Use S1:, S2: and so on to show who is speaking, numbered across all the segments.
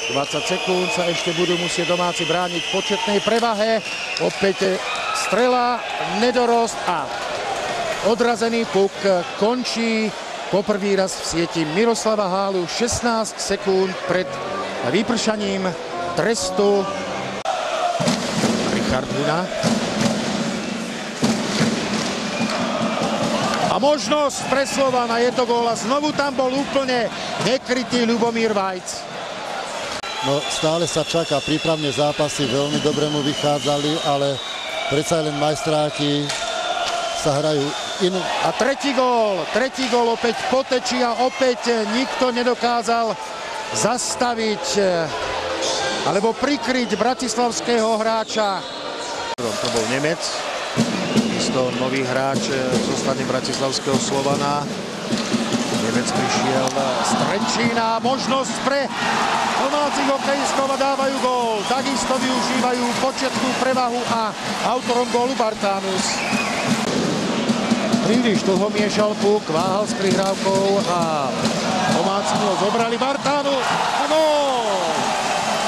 S1: 20 sekúnd sa ešte budú musieť domáci brániť v početnej prevahe. Opäť strela, nedorost a odrazený puk končí poprvý raz v sieti Miroslava Hálu 16 sekúnd pred vypršaním trestu. Richard Huna. A možnosť pre Slovana, je to gól a znovu tam bol úplne nekrytý Ľubomír Vajc.
S2: No, stále sa čaká, prípravné zápasy veľmi dobre mu vychádzali, ale predsa len majstráky sa hrajú inú.
S1: A tretí gól opäť potečí a opäť nikto nedokázal zastaviť alebo prikryť bratislavského hráča. To bol Nemec, isto nový hráč zo strany bratislavského Slovana. Nemec prišiel z Trenčína, možnosť pre domácich hokejistov a dávajú gól. Takisto využívajú početnú prevahu a autorom gólu Bartánus. Príliš dlho miešal puk, váhal s prihrávkou a domáci ho zobrali. Bartánus a gól!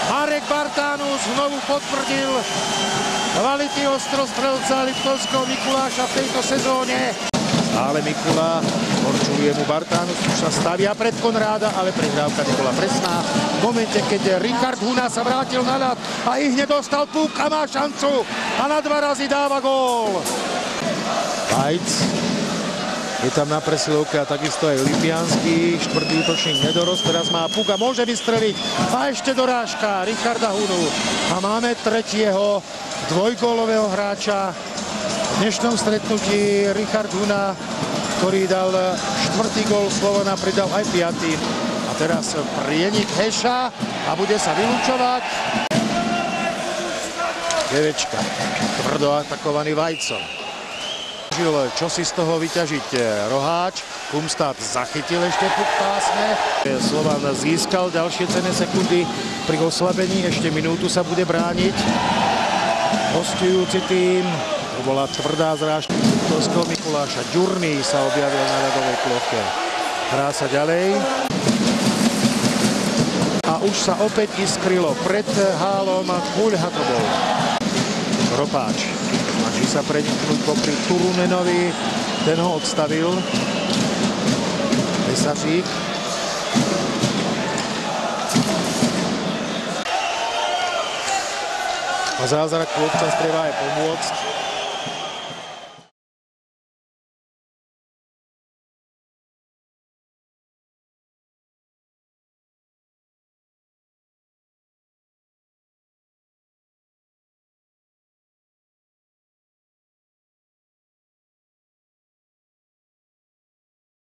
S1: Marek Bartánus znovu potvrdil kvality ostrostrelca Liptovského Mikuláša v tejto sezóne. Ale Mikula korčuluje mu Bartánus, už sa stavia pred Konráda, ale prihrávka nebola presná. V momente, keď Richard Huna sa vrátil na ľad a ich nedostal puk a má šancu a na 2 razy dáva gól. Vajc je tam na presilovke a takisto aj Lipjanský, štvrtý útočník nedorost, teraz má puk a môže vystreliť a ešte dorážka Richarda Hunu. A máme tretieho dvojgólového hráča v dnešnom stretnutí, Richard Huna, ktorý dal štvrtý gól Slovana, pridal aj 5. A teraz prienik Heša a bude sa vylúčovať. Devečka, tvrdo atakovaný Vajcom. Čo si z toho vyťažiť Roháč? Kumstad zachytil ešte puk pásme. Slovan získal ďalšie cenné sekundy pri oslabení. Ešte minútu sa bude brániť hostujúci tým. To bola tvrdá zrážka Liptovského Mikuláša. Ďurný sa objavil na ľadovej ploche. Hrá sa ďalej. A už sa opäť iskrylo pred Hálom. Kuľha to bol. Kropáč snaží sa preniknúť popri Turunenovi. Ten ho odstavil. Pesařík. A zázrak klubca sprieva aj pomôcť.